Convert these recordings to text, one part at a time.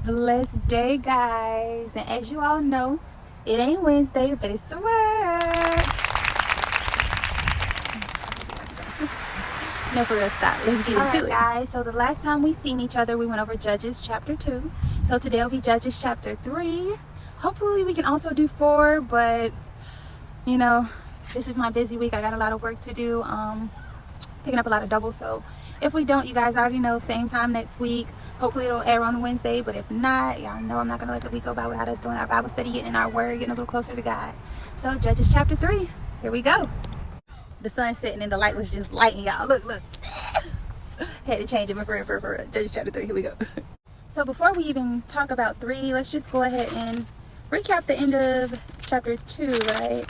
Blessed day, guys. And as you all know, it ain't Wednesday, but it's work. No, for real, stop. Let's get into it, guys. So the last time we seen each other, we went over Judges chapter 2. So today will be Judges chapter 3. Hopefully we can also do 4, but you know, this is my busy week. I got a lot of work to do, picking up a lot of doubles. So if we don't, you guys already know, same time next week. Hopefully it'll air on Wednesday, but if not, y'all know I'm not gonna let the week go by without us doing our Bible study, getting our word, getting a little closer to God. So Judges chapter 3, here we go. The sun setting and the light was just lighting, y'all. Look. Had to change it for Judges chapter 3, here we go. So before we even talk about 3, let's just go ahead and recap the end of chapter 2, right?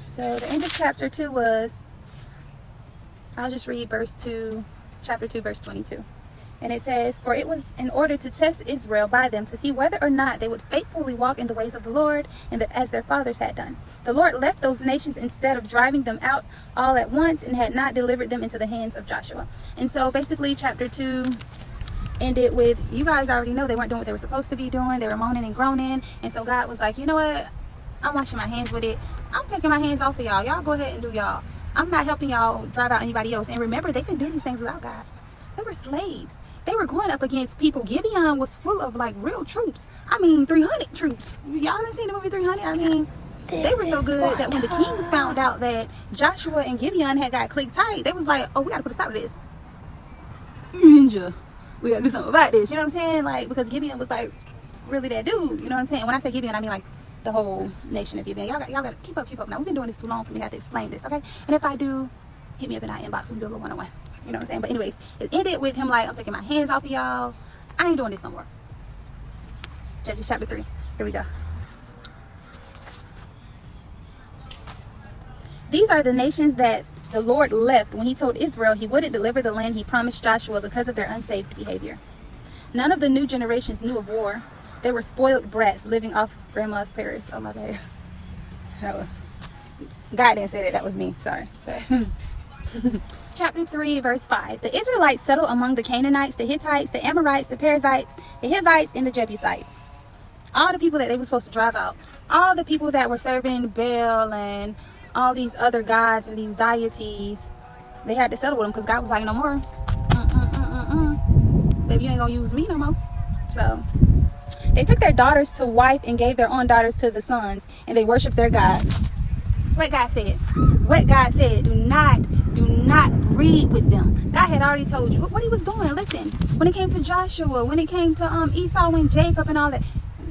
So the end of chapter 2 was, I'll just read chapter 2, verse 22. And it says, "For it was in order to test Israel by them, to see whether or not they would faithfully walk in the ways of the Lord, and as their fathers had done. The Lord left those nations instead of driving them out all at once, and had not delivered them into the hands of Joshua." And so basically chapter 2 ended with, you guys already know they weren't doing what they were supposed to be doing. They were moaning and groaning. And so God was like, you know what? I'm washing my hands with it. I'm taking my hands off of y'all. Y'all go ahead and do y'all. I'm not helping y'all drive out anybody else. And remember, they could do these things without God. They were slaves. They were going up against people. Gibeon was full of like real troops. I mean, 300 troops. Y'all haven't seen the movie 300? I mean, they were so good that when the kings found out that Joshua and Gibeon had got clicked tight, they was like, oh, we got to put a stop to this. Ninja. We got to do something about this. You know what I'm saying? Like, because Gibeon was like really that dude. You know what I'm saying? When I say Gibeon, I mean like the whole nation of Gibeon. Y'all got to keep up. Now, we've been doing this too long for me to have to explain this, okay? And if I do, hit me up in our inbox. We can do a little one-on-one. You know what I'm saying? But anyways, it ended with him like, I'm taking my hands off of y'all. I ain't doing this no more. Judges chapter 3. Here we go. "These are the nations that the Lord left when he told Israel he wouldn't deliver the land he promised Joshua because of their unsaved behavior. None of the new generations knew of war. They were spoiled brats living off grandma's Paris." Oh my bad. No, God didn't say that. That was me. Sorry. Chapter 3, verse 5. "The Israelites settled among the Canaanites, the Hittites, the Amorites, the Perizzites, the Hivites, and the Jebusites." All the people that they were supposed to drive out. All the people that were serving Baal and all these other gods and these deities. They had to settle with them because God was like, no more. Baby, you ain't gonna use me no more. So they took their daughters to wife and gave their own daughters to the sons, and they worshiped their gods. What God said? What God said? Do not breed with them. God had already told you what he was doing. Listen, when it came to Joshua, when it came to Esau and Jacob and all that,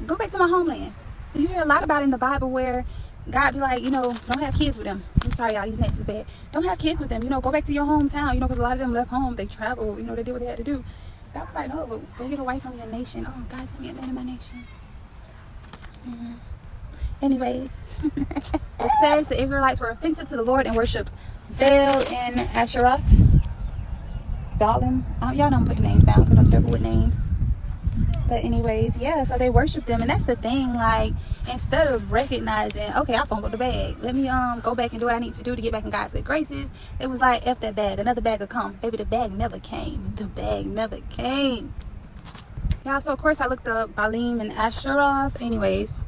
go back to my homeland. You hear a lot about in the Bible where God be like, you know, don't have kids with them. I'm sorry, y'all, these names is bad. Don't have kids with them. You know, go back to your hometown. You know, because a lot of them left home. They traveled. You know, they did what they had to do. God was like, no, but go get away from your nation. Oh, God sent me a man in my nation. Anyways, it says the Israelites were offensive to the Lord and worshiped Baal and Asherah. Baalim. Y'all don't put the names down because I'm terrible with names. But anyways, yeah, so they worship them. And that's the thing, like, instead of recognizing, okay, I fumbled the bag, let me go back and do what I need to do to get back in God's good graces, it was like, F that bag, another bag will come. Baby, the bag never came. The bag never came. Yeah, so of course I looked up Baalim and Asherah, anyways,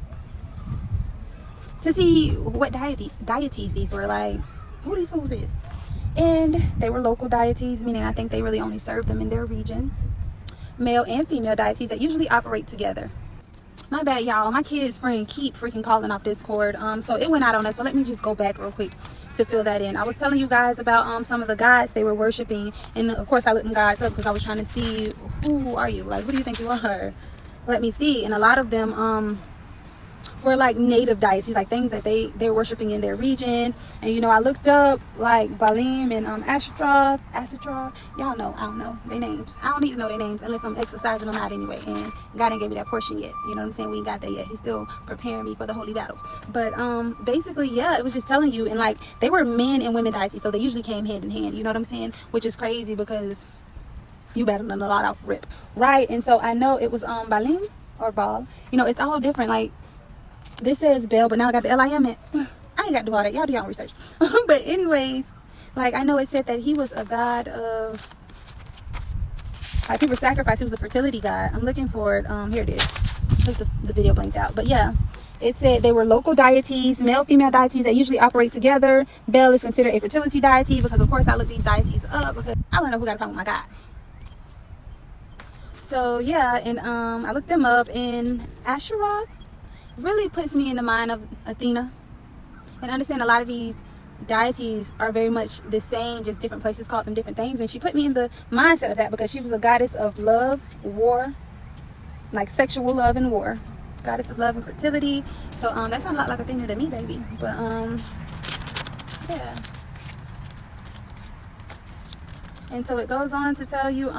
to see what deities these were, like, who these fools is. And they were local deities, meaning I think they really only served them in their region. Male and female deities that usually operate together. My bad, y'all. My kid's friend keep freaking calling off Discord. So it went out on us. So let me just go back real quick to fill that in. I was telling you guys about some of the gods they were worshiping, and of course I looked them gods up because I was trying to see, who are you? Like, who do you think you are? Let me see. And a lot of them were like native deities, like things that they're worshiping in their region. And you know, I looked up like Baalim and Asherah. Y'all know, I don't know their names. I don't need to know their names unless I'm exercising them out anyway. And God didn't give me that portion yet. You know what I'm saying? We ain't got that yet. He's still preparing me for the holy battle. But basically, yeah, it was just telling you. And like, they were men and women deities, so they usually came hand in hand. You know what I'm saying? Which is crazy because you battling a lot off rip, right? And so I know it was Baalim or Baal. You know, it's all different. Like, this says Baal, but now I got the L-I-M it. I ain't got to do all that. Y'all do your own research. But anyways, like, I know it said that he was a god of Like people sacrificed. He was a fertility god. I'm looking for it. Here it is. Just the video blinked out. But yeah, it said they were local deities, male, female deities that usually operate together. Bel is considered a fertility deity because, of course, I looked these deities up because I don't know who got a problem with my God. So yeah, and I looked them up, and Asheroth really puts me in the mind of Athena. And understand a lot of these deities are very much the same, just different places called them different things. And she put me in the mindset of that because she was a goddess of love, war, like sexual love and war, goddess of love and fertility. So that sounds a lot like Athena to me, baby. But yeah. And so it goes on to tell you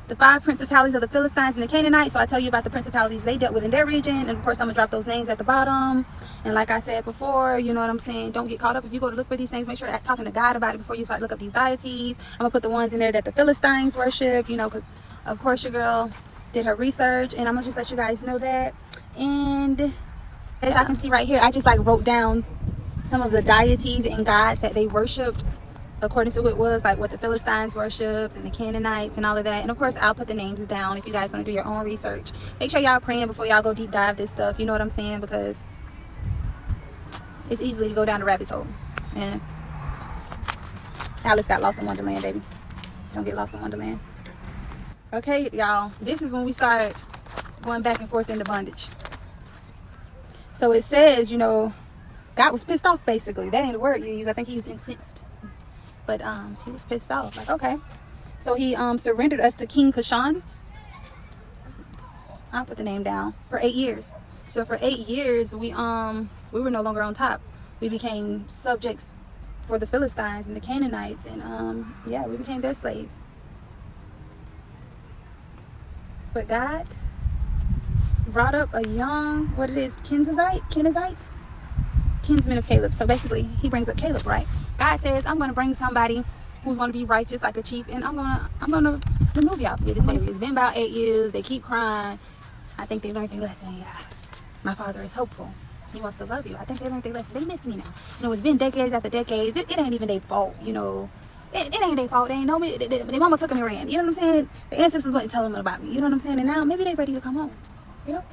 the 5 principalities of the Philistines and the Canaanites. So I tell you about the principalities they dealt with in their region, and of course I'm gonna drop those names at the bottom. And like I said before, you know what I'm saying, don't get caught up if you go to look for these things. Make sure you're talking to God about it before you start to look up these deities. I'm gonna put the ones in there that the Philistines worship, you know, because of course your girl did her research, and I'm gonna just let you guys know that. And as y'all can see right here, I just like wrote down some of the deities and gods that they worshiped according to who it was, like what the Philistines worshipped and the Canaanites and all of that. And of course I'll put the names down if you guys want to do your own research. Make sure y'all praying before y'all go deep dive this stuff, you know what I'm saying, because it's easy to go down the rabbit hole. And Alice got lost in Wonderland, baby. Don't get lost in Wonderland. Okay, y'all, this is when we start going back and forth into bondage. So it says, you know, God was pissed off, basically. That ain't the word you use. I think he was incensed. But he was pissed off. Like, okay. So he surrendered us to King Cushan. I'll put the name down. For 8 years. So for 8 years, we were no longer on top. We became subjects for the Philistines and the Canaanites. And yeah, we became their slaves. But God brought up a young, what it is, Kenizzite? Kinsman of Caleb. So basically, he brings up Caleb, right? God says, I'm going to bring somebody who's going to be righteous like a chief, and I'm going to remove y'all from this area. It's been about 8 years. They keep crying. I think they learned their lesson. Yeah, my father is hopeful. He wants to love you. I think they learned their lesson. They miss me now. You know, it's been decades after decades. It ain't even their fault, you know. It ain't their fault. They ain't know me. Their mama took them and ran. You know what I'm saying? The ancestors wouldn't tell them about me. You know what I'm saying? And now maybe they're ready to come home. You know?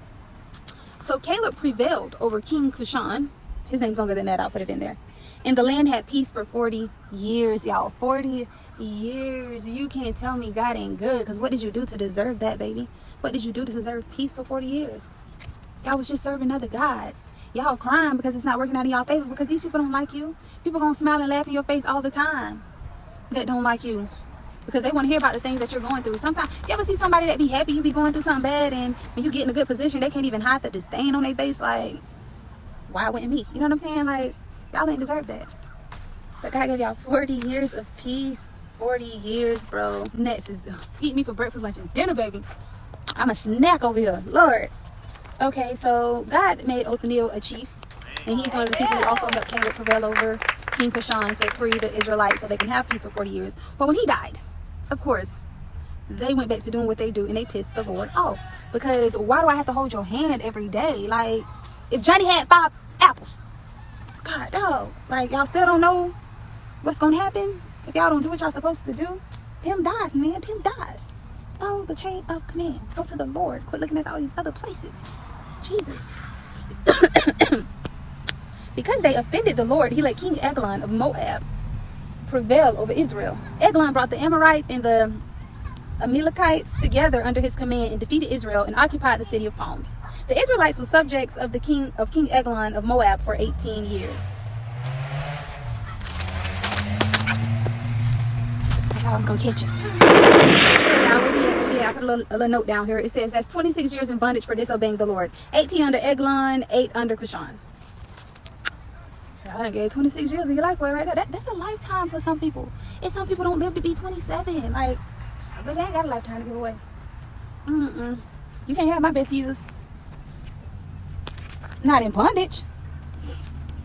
So Caleb prevailed over King Cushan. His name's longer than that. I'll put it in there. And the land had peace for 40 years, y'all. 40 years. You can't tell me God ain't good. Because what did you do to deserve that, baby? What did you do to deserve peace for 40 years? Y'all was just serving other gods. Y'all crying because it's not working out in y'all favor. Because these people don't like you. People gonna smile and laugh in your face all the time that don't like you. Because they want to hear about the things that you're going through. Sometimes, you ever see somebody that be happy you be going through something bad, and when you get in a good position, they can't even hide the disdain on their face. Like, why wouldn't me? You know what I'm saying? Like, y'all ain't deserve that. But God gave y'all 40 years of peace. 40 years, bro. Next is eat me for breakfast, lunch, and dinner, baby. I'm a snack over here. Lord. Okay, so God made Othniel a chief. And he's one of the people who also helped Caleb prevail over King Cushan to free the Israelites so they can have peace for 40 years. But when he died, of course, they went back to doing what they do, and they pissed the Lord off. Because why do I have to hold your hand every day? Like, if Johnny had 5 apples, God, dog, like, y'all still don't know what's gonna happen if y'all don't do what y'all supposed to do? Pim dies, man. Pim dies. Follow the chain of command. Go to the Lord. Quit looking at all these other places. Jesus. Because they offended the Lord, he let King Eglon of Moab prevail over Israel. Eglon brought the Amorites and the Amalekites together under his command and defeated Israel and occupied the city of palms. The Israelites were subjects of King Eglon of Moab for 18 years. I thought I was gonna catch you. I put a little note down here. It says that's 26 years in bondage for disobeying the Lord. 18 under Eglon, 8 under Cushan. I done gave 26 years of your life away right there. That's a lifetime for some people. And some people don't live to be 27. Like, but they ain't got a lifetime to give away. You can't have my best years. Not in bondage.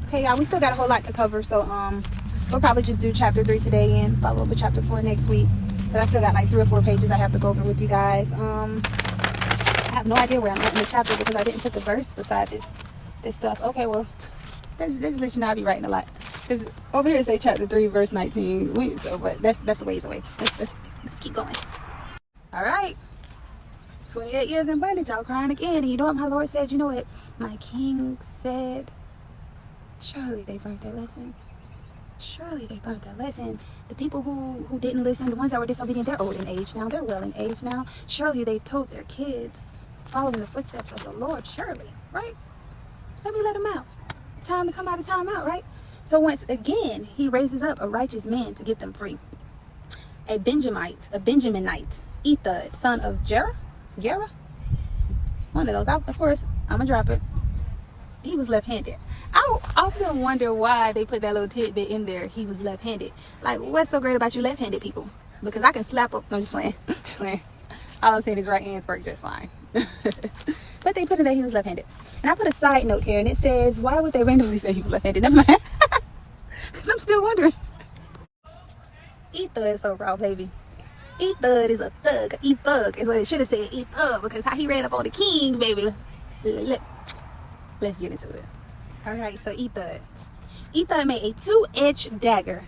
Okay, y'all, we still got a whole lot to cover. So, we'll probably just do chapter 3 today and follow up with chapter 4 next week. But I still got like 3 or 4 pages I have to go over with you guys. I have no idea where I'm at in the chapter because I didn't put the verse beside this stuff. Okay, well, they just let you know I be writing a lot. Because over here it say chapter 3 verse 19. But that's a ways away. Let's Let's keep going. All right. 28 years in bondage, y'all crying again. And you know what my Lord said? You know what my king said? Surely they learned their lesson. Surely they learned their lesson. The people who didn't listen, the ones that were disobedient, they're old in age now. They're well in age now. Surely they've told their kids, following the footsteps of the Lord. Surely, right? Let me let them out. Time to come out of time out, right? So once again, he raises up a righteous man to get them free. A Benjaminite, Ehud, son of Gera? One of those. Of course, I'm going to drop it. He was left-handed. I often wonder why they put that little tidbit in there. He was left-handed. Like, what's so great about you left-handed people? Because I can slap up. No, I'm just playing. All I'm saying is right hands work just fine. But they put in there he was left-handed. And I put a side note here, and it says, why would they randomly say he was left-handed? Never mind. Because I'm still wondering. Ehud is so raw, baby. Ehud is a thug. E-thug is what it should have said. E-thug, because how he ran up on the king, baby. Let's get into it. All right, so Ehud made a 2-edged dagger,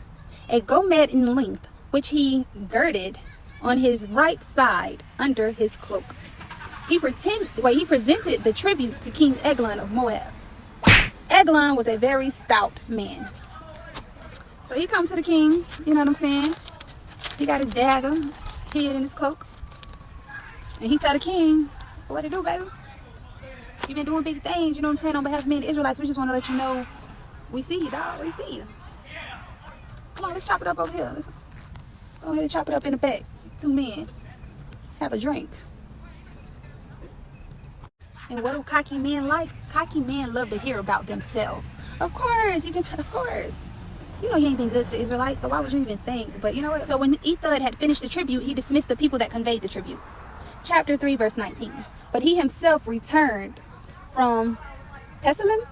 a gomed in length, which he girded on his right side under his cloak. He presented the tribute to King Eglon of Moab. Eglon was a very stout man. So he comes to the king, you know what I'm saying? He got his dagger hid in his cloak. And he tell the king, what to do, baby? You've been doing big things, you know what I'm saying, on behalf of me and the Israelites. We just want to let you know, we see you, dog. We see you. Come on, let's chop it up over here. Let's go ahead and chop it up in the back. 2 men. Have a drink. And what do cocky men like? Cocky men love to hear about themselves. Of course, of course. You know you ain't been good to the Israelites, so why would you even think? But you know what? So when Ehud had finished the tribute, he dismissed the people that conveyed the tribute. Chapter 3, verse 19. But he himself returned from Pesalim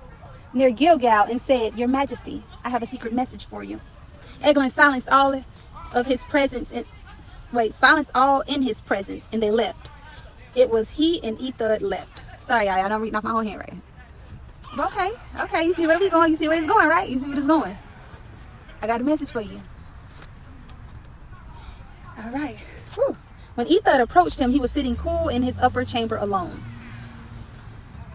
near Gilgal and said, Your Majesty, I have a secret message for you. Eglon silenced all in his presence, and they left. It was he and Ehud left. Sorry, y'all, I don't read off my whole handwriting. Okay, you see where we going? You see where it's going, right? You see where it's going. I got a message for you. All right. Whew. When Ehud approached him, he was sitting cool in his upper chamber alone.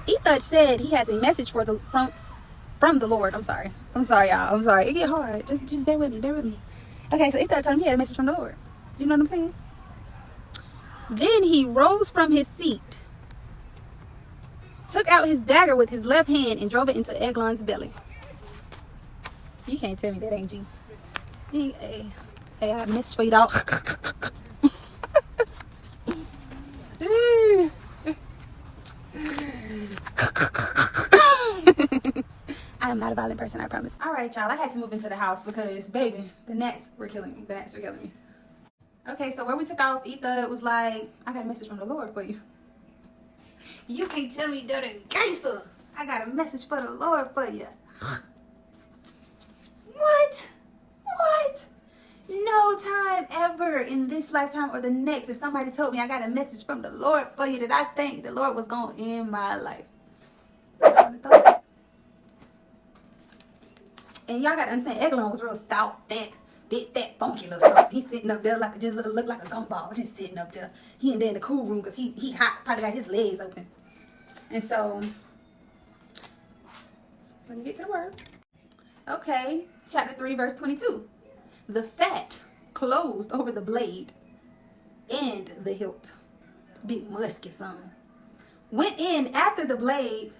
Ehud said he has a message from the Lord. I'm sorry, y'all. I'm sorry. It get hard. Just bear with me. Okay, so Ehud told him he had a message from the Lord. You know what I'm saying? Then he rose from his seat, took out his dagger with his left hand, and drove it into Eglon's belly. You can't tell me that ain't G. Hey, I have a message for you, dog. I am not a violent person, I promise. All right, y'all. I had to move into the house because, baby, the gnats were killing me. Okay, so where we took off, Ehud was like, I got a message from the Lord for you. You can't tell me that in gangster. I got a message for the Lord for you. What? No time ever in this lifetime or the next, if somebody told me I got a message from the Lord for you, that I think the Lord was going to end my life. And y'all got to understand, Eglon was real stout, fat, big, fat, funky little something. He's sitting up there like just look like a gumball, just sitting up there. He in there in the cool room because he hot, probably got his legs open. And so, let me get to the word. Okay, chapter 3, verse 22. The fat closed over the blade and the hilt. Big musky son. Went in after the blade.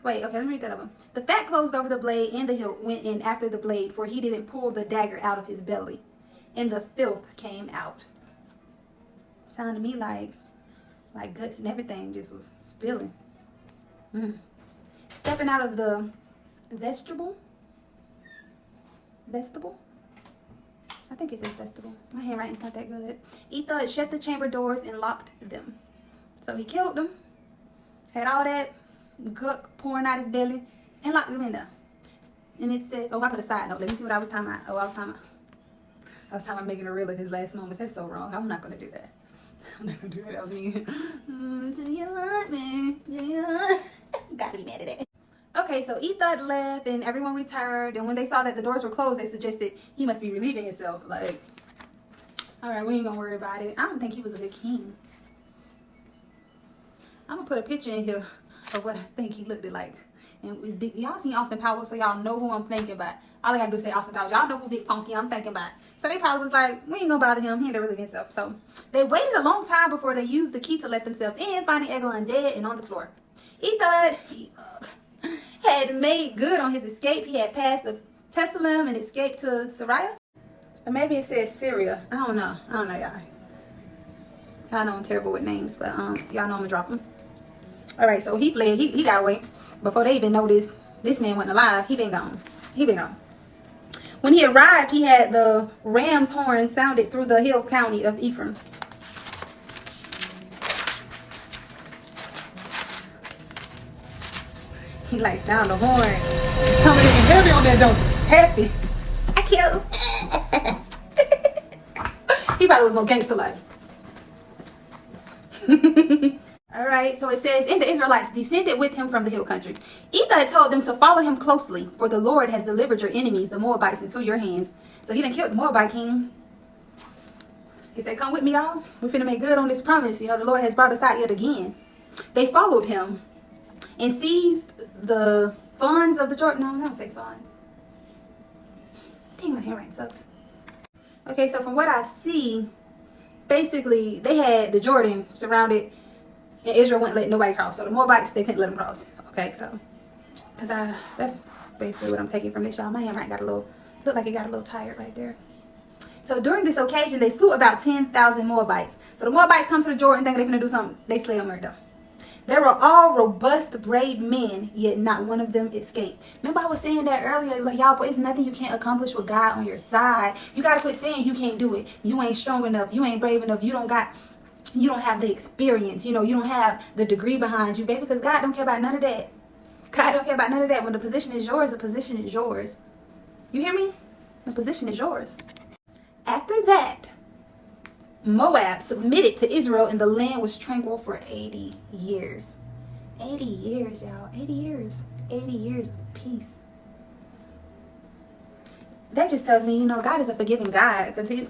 Wait, okay, let me read that over. The fat closed over the blade and the hilt went in after the blade, for he didn't pull the dagger out of his belly. And the filth came out. Sounded to me like guts and everything just was spilling. Stepping out of the vestibule. I think it says vestibule. My handwriting's not that good. Ehud shut the chamber doors and locked them. So he killed them. Had all that guck pouring out his belly and locked them in there. And it says, oh, I put a side note. Let me see what I was talking about. I was talking about making a reel of his last moments. That's so wrong. I'm not going to do that. That was me. Do you want me? Gotta be mad at that. Okay, so Ehud left and everyone returned. And when they saw that the doors were closed, they suggested he must be relieving himself. Like, All right, we ain't gonna worry about it. I don't think he was a good king. I'm gonna put a picture in here of what I think he looked like. And it's big. Y'all seen Austin Powers, so y'all know who I'm thinking about. All I gotta do is say Austin Powers. Y'all know who Big Funky I'm thinking about. So they probably was like, we ain't gonna bother him. He ain't really against up. So they waited a long time before they used the key to let themselves in, finding Eglon dead and on the floor. Ephod had made good on his escape. He had passed the Pestilum and escaped to Syria. Or maybe it says Syria. I don't know, y'all. Y'all know I'm terrible with names, but y'all know I'm gonna drop them. All right, so he fled. He got away before they even noticed this man wasn't alive. He been gone. When he arrived, he had the ram's horn sounded through the hill county of Ephraim. He like sound the horn. Coming in heavy on that donkey. Happy. I killed him. He probably was more gangster like. Alright, so it says, and the Israelites descended with him from the hill country. Ephod told them to follow him closely, for the Lord has delivered your enemies, the Moabites, into your hands. So he done killed the Moabite king. He said, come with me, y'all. We're finna make good on this promise. You know, the Lord has brought us out yet again. They followed him and seized the funds of the Jordan. No, I don't say funds. Dang, my handwriting sucks. Okay, so from what I see, basically, they had the Jordan surrounded, and Israel wouldn't let nobody cross. So the Moabites, they couldn't let them cross. Okay, so, that's basically what I'm taking from this, y'all. My handwriting got a little, looked like it got a little tired right there. So during this occasion, they slew about 10,000 Moabites. So the Moabites come to the Jordan thinking they're going to do something. They slay them right there. They were all robust, brave men, yet not one of them escaped. Remember I was saying that earlier, like, y'all, but it's nothing you can't accomplish with God on your side. You got to quit saying you can't do it. You ain't strong enough. You ain't brave enough. You don't have the experience. You know, you don't have the degree behind you, baby, because God don't care about none of that. God don't care about none of that. When the position is yours, the position is yours. You hear me? The position is yours. After that, Moab submitted to Israel, and the land was tranquil for 80 years. 80 years, y'all. 80 years. 80 years of peace. That just tells me, you know, God is a forgiving God, because he,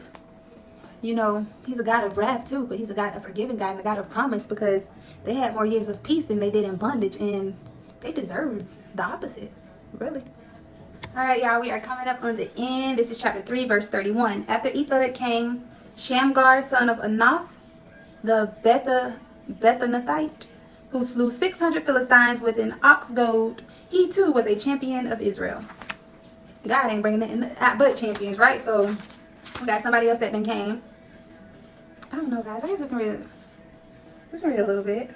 you know, he's a God of wrath too, but he's a God, a forgiving God, and a God of promise, because they had more years of peace than they did in bondage, and they deserve the opposite, really. All right, y'all, we are coming up on the end. This is chapter 3, verse 31. After Ephod came Shamgar, son of Anath, the Bethanathite, who slew 600 Philistines with an ox goad. He too was a champion of Israel. God ain't bringing nothing but champions, right? So we got somebody else that then came. I don't know, guys. I guess we can read a little bit.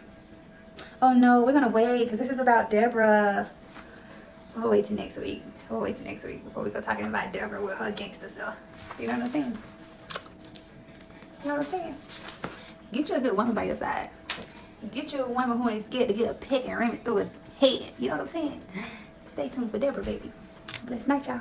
Oh no, we're gonna wait because this is about Deborah. We'll wait till next week. We'll wait till next week before we go talking about Deborah with her gangster stuff. You know what I'm saying? You know what I'm saying? Get you a good woman by your side. Get you a woman who ain't scared to get a peck and ram it through her head. You know what I'm saying? Stay tuned for Deborah, baby. Blessed night, y'all.